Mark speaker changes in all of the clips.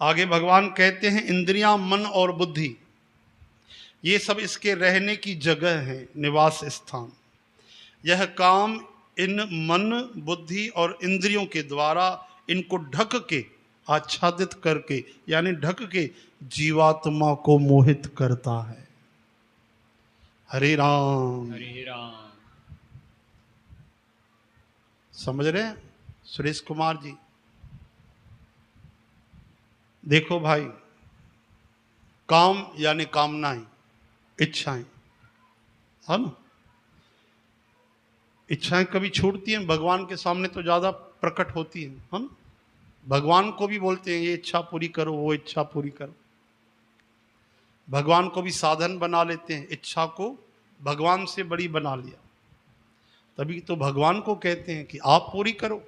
Speaker 1: आगे भगवान कहते हैं इंद्रियां, मन और बुद्धि, ये सब इसके रहने की जगह है, निवास स्थान। यह काम इन मन, बुद्धि और इंद्रियों के द्वारा इनको ढक के, आच्छादित करके, यानी ढक के जीवात्मा को मोहित करता है। हरे राम
Speaker 2: हरे राम।
Speaker 1: समझ रहे हैं सुरेश कुमार जी? देखो भाई, काम यानी कामनाएं, इच्छाएं, है ना? इच्छाएं कभी छूटती हैं? भगवान के सामने तो ज्यादा प्रकट होती हैं, है ना? भगवान को भी बोलते हैं ये इच्छा पूरी करो, वो इच्छा पूरी करो। भगवान को भी साधन बना लेते हैं, इच्छा को भगवान से बड़ी बना लिया। तभी तो भगवान को कहते हैं कि आप पूरी करो।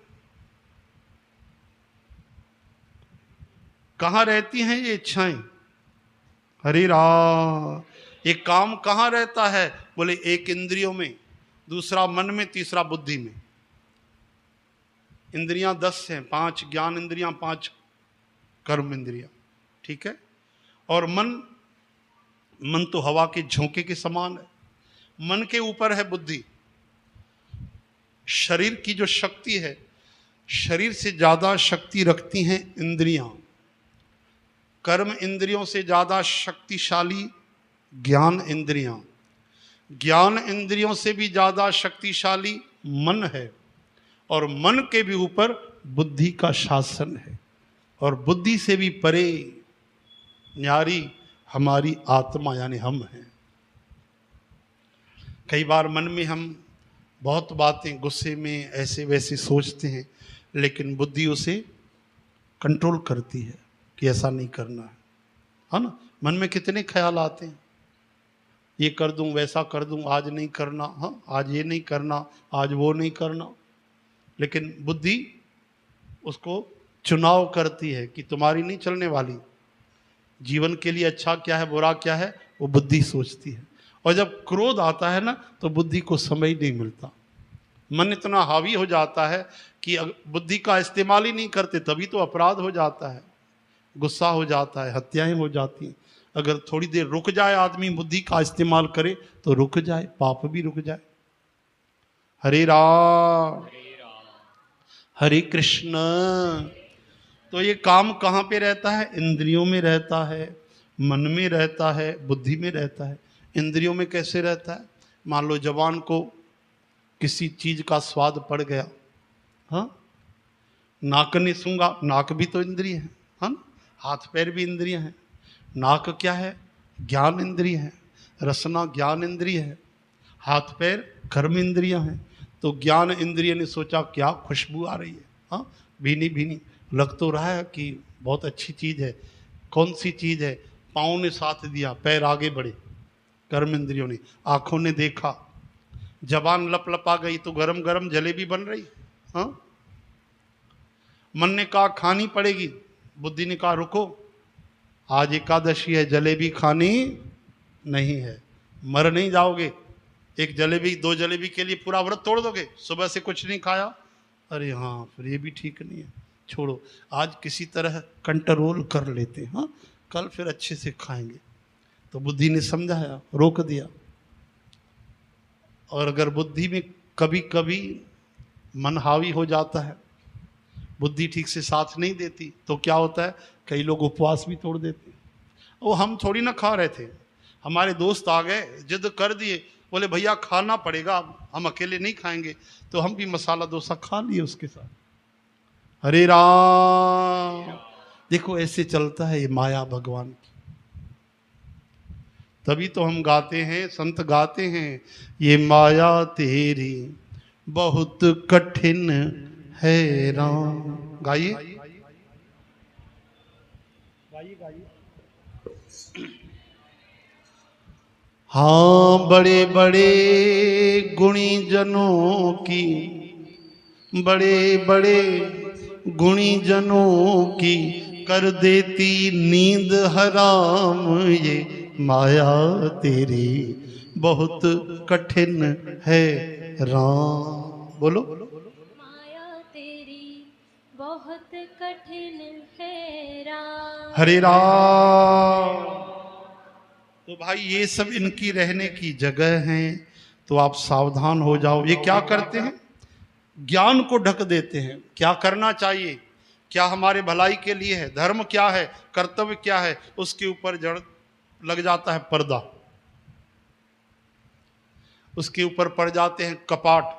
Speaker 1: कहां रहती हैं ये इच्छाएं? हरे राम। ये काम कहां रहता है? बोले एक इंद्रियों में, दूसरा मन में, तीसरा बुद्धि में। इंद्रियां 10 हैं, 5 ज्ञान इंद्रियां, 5 कर्म इंद्रियां, ठीक है? और मन तो हवा के झोंके के समान है। मन के ऊपर है बुद्धि। शरीर की जो शक्ति है, शरीर से ज्यादा शक्ति रखती हैं इंद्रियां। कर्म इंद्रियों से ज्यादा शक्तिशाली ज्ञान इंद्रियां। ज्ञान इंद्रियों से भी ज्यादा शक्तिशाली मन है। और मन के भी ऊपर बुद्धि का शासन है। और बुद्धि से भी परे न्यारी हमारी आत्मा यानी हम हैं। कई बार मन में हम बहुत बातें गुस्से में ऐसे वैसे सोचते हैं, लेकिन बुद्धि उसे कंट्रोल करती है कि ऐसा नहीं करना है ना? मन में कितने ख्याल आते हैं, ये कर दूं, वैसा कर दूं, आज नहीं करना, हाँ आज ये नहीं करना, आज वो नहीं करना। लेकिन बुद्धि उसको चुनाव करती है कि तुम्हारी नहीं चलने वाली। जीवन के लिए अच्छा क्या है, बुरा क्या है, वो बुद्धि सोचती है। और जब क्रोध आता है ना, तो बुद्धि को समय नहीं मिलता। मन इतना हावी हो जाता है कि बुद्धि का इस्तेमाल ही नहीं करते, तभी तो अपराध हो जाता है, गुस्सा हो जाता है, हत्याएं हो जाती हैं। अगर थोड़ी देर रुक जाए आदमी, बुद्धि का इस्तेमाल करे तो रुक जाए, पाप भी रुक जाए। हरे राम हरे कृष्ण। तो ये काम कहाँ पे रहता है? इंद्रियों में रहता है, मन में रहता है, बुद्धि में रहता है। इंद्रियों में कैसे रहता है? मान लो जवान को किसी चीज का स्वाद पड़ गया, हाँ, नाक ने सूंघा, नाक भी तो इंद्रिय है, हाँ? हाथ पैर भी इंद्रिय है। नाक क्या है? ज्ञान इंद्रिय है। रसना ज्ञान इंद्रिय है। हाथ पैर कर्म इंद्रियां हैं। तो ज्ञान इंद्रिय ने सोचा क्या खुशबू आ रही है, हाँ, भीनी भीनी, लग तो रहा है कि बहुत अच्छी चीज है। कौन सी चीज है? पाँव ने साथ दिया, पैर आगे बढ़े, कर्म इंद्रियों ने। आंखों ने देखा, जबान लपलपा गई तो गरम गरम जलेबी बन रही, हाँ। मन ने कहा खानी पड़ेगी, बुद्धि ने कहा रुको, आज एकादशी है, जलेबी खानी नहीं है, मर नहीं जाओगे। एक जलेबी, 2 जलेबी के लिए पूरा व्रत तोड़ दोगे? सुबह से कुछ नहीं खाया, अरे हाँ फिर ये भी ठीक नहीं है, छोड़ो, आज किसी तरह कंट्रोल कर लेते हैं, हाँ, कल फिर अच्छे से खाएंगे। तो बुद्धि ने समझाया, रोक दिया। और अगर बुद्धि में कभी कभी मन हावी हो जाता है, बुद्धि ठीक से साथ नहीं देती, तो क्या होता है? कई लोग उपवास भी तोड़ देते हैं। वो हम थोड़ी ना खा रहे थे, हमारे दोस्त आ गए, जिद कर दिए, बोले भैया खाना पड़ेगा, हम अकेले नहीं खाएंगे, तो हम भी मसाला डोसा खा लिए उसके साथ। हरे राम। देखो ऐसे चलता है ये माया भगवान की। तभी तो हम गाते हैं, संत गाते हैं, ये माया तेरी बहुत कठिन है राम। गाइए गाइए गाइए। हाँ, बड़े बड़े गुणी जनों की, बड़े बड़े गुणी जनों की कर देती नींद हराम, ये माया तेरी बहुत कठिन है राम। बोलो,
Speaker 3: माया तेरी बहुत कठिन है राम।
Speaker 1: हरे राम। तो भाई ये सब इनकी रहने की जगह हैं, तो आप सावधान हो जाओ। ये क्या करते हैं? ज्ञान को ढक देते हैं। क्या करना चाहिए, क्या हमारे भलाई के लिए है, धर्म क्या है, कर्तव्य क्या है, उसके ऊपर जड़ लग जाता है पर्दा, उसके ऊपर पड़ जाते हैं कपाट,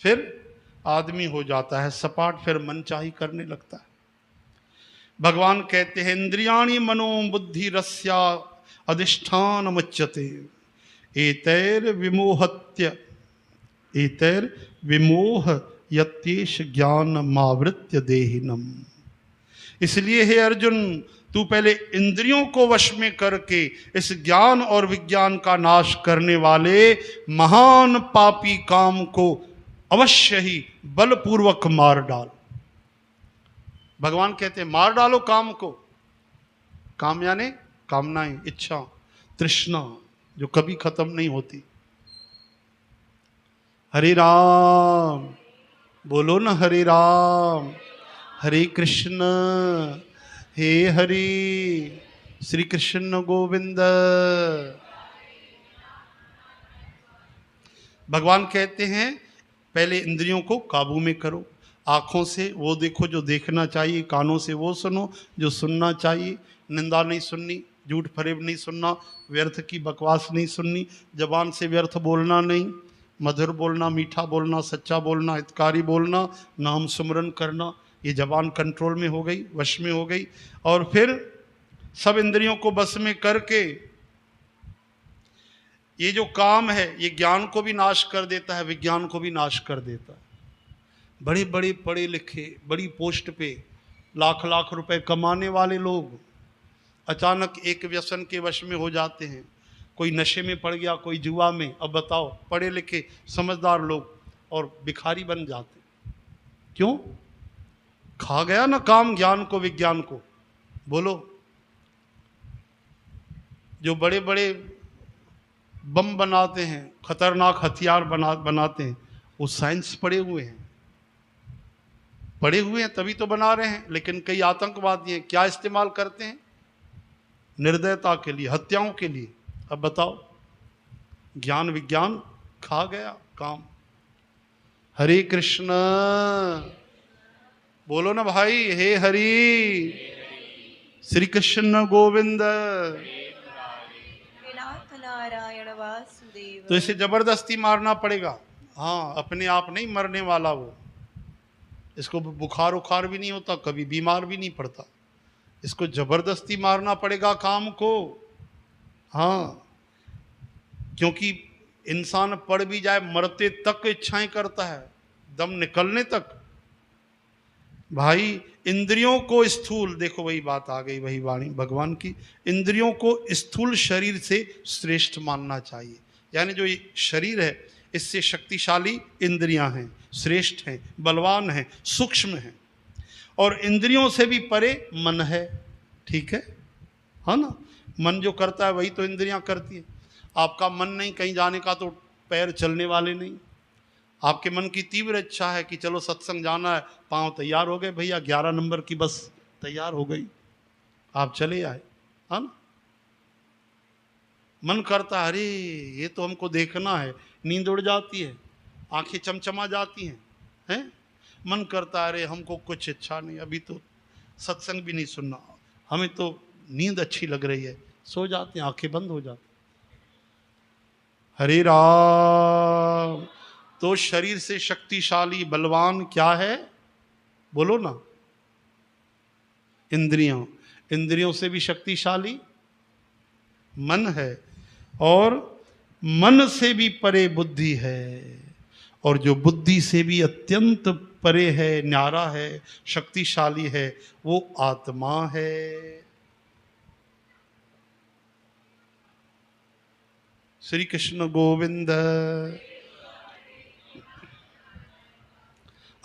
Speaker 1: फिर आदमी हो जाता है सपाट, फिर मनचाही करने लगता है। भगवान कहते हैं इंद्रियाणि मनो बुद्धि रस्या अधिष्ठान मुच्यते एतैर विमोहत्य एतैर विमोह यत्येष ज्ञान मावृत्य देहिनम। इसलिए हे अर्जुन, तू पहले इंद्रियों को वश में करके इस ज्ञान और विज्ञान का नाश करने वाले महान पापी काम को अवश्य ही बलपूर्वक मार डाल। भगवान कहते हैं मार डालो काम को। काम यानी कामनाएं, इच्छा, तृष्णा जो कभी खत्म नहीं होती। हरे राम बोलो ना, हरे राम। हरे कृष्ण हे हरि, श्री कृष्ण गोविंद। भगवान कहते हैं पहले इंद्रियों को काबू में करो। आँखों से वो देखो जो देखना चाहिए, कानों से वो सुनो जो सुनना चाहिए, निंदा नहीं सुननी, झूठ फरेब नहीं सुनना, व्यर्थ की बकवास नहीं सुननी, जबान से व्यर्थ बोलना नहीं, मधुर बोलना, मीठा बोलना, सच्चा बोलना, हितकारी बोलना, नाम सुमरन करना। ये जबान कंट्रोल में हो गई, वश में हो गई। और फिर सब इंद्रियों को बस में करके ये जो काम है ये ज्ञान को भी नाश कर देता है, विज्ञान को भी नाश कर देता है। बड़े बड़े पढ़े लिखे, बड़ी पोस्ट पे लाख लाख रुपए कमाने वाले लोग अचानक एक व्यसन के वश में हो जाते हैं। कोई नशे में पड़ गया, कोई जुआ में। अब बताओ, पढ़े लिखे समझदार लोग और भिखारी बन जाते। क्यों? खा गया ना काम ज्ञान को, विज्ञान को। बोलो, जो बड़े बड़े बम बनाते हैं, खतरनाक हथियार बनाते हैं, वो साइंस पढ़े हुए हैं, पढ़े हुए हैं तभी तो बना रहे हैं। लेकिन कई आतंकवादी हैं, क्या इस्तेमाल करते हैं? निर्दयता के लिए, हत्याओं के लिए। अब बताओ, ज्ञान विज्ञान खा गया काम। हरे कृष्ण बोलो ना भाई, हे हरि, श्री कृष्ण गोविंद। तो इसे जबरदस्ती मारना पड़ेगा। हाँ, अपने आप नहीं मरने वाला वो। इसको बुखार उखार भी नहीं होता, कभी बीमार भी नहीं पड़ता। इसको जबरदस्ती मारना पड़ेगा काम को। हाँ, क्योंकि इंसान पढ़ भी जाए मरते तक इच्छाएं करता है, दम निकलने तक। भाई इंद्रियों को स्थूल, देखो वही बात आ गई, वही वाणी भगवान की, इंद्रियों को स्थूल शरीर से श्रेष्ठ मानना चाहिए। यानी जो ये शरीर है इससे शक्तिशाली इंद्रियां हैं, श्रेष्ठ हैं, बलवान हैं, सूक्ष्म हैं। और इंद्रियों से भी परे मन है। ठीक है, हाँ ना? मन जो करता है वही तो इंद्रियां करती हैं। आपका मन नहीं कहीं जाने का तो पैर चलने वाले नहीं। आपके मन की तीव्र इच्छा है कि चलो सत्संग जाना है, पांव तैयार हो गए भैया, 11 नंबर की बस तैयार हो गई, आप चले आए, है ना? मन करता है अरे ये तो हमको देखना है, नींद उड़ जाती है, आंखें चमचमा जाती हैं। मन करता है अरे हमको कुछ इच्छा नहीं, अभी तो सत्संग भी नहीं सुनना, हमें तो नींद अच्छी लग रही है, सो जाते हैं, आंखें बंद हो जाती। हरे राम। तो शरीर से शक्तिशाली बलवान क्या है? बोलो ना। इंद्रियां। इंद्रियों से भी शक्तिशाली मन है, और मन से भी परे बुद्धि है, और जो बुद्धि से भी अत्यंत परे है, न्यारा है, शक्तिशाली है, वो आत्मा है। श्री कृष्ण गोविंद।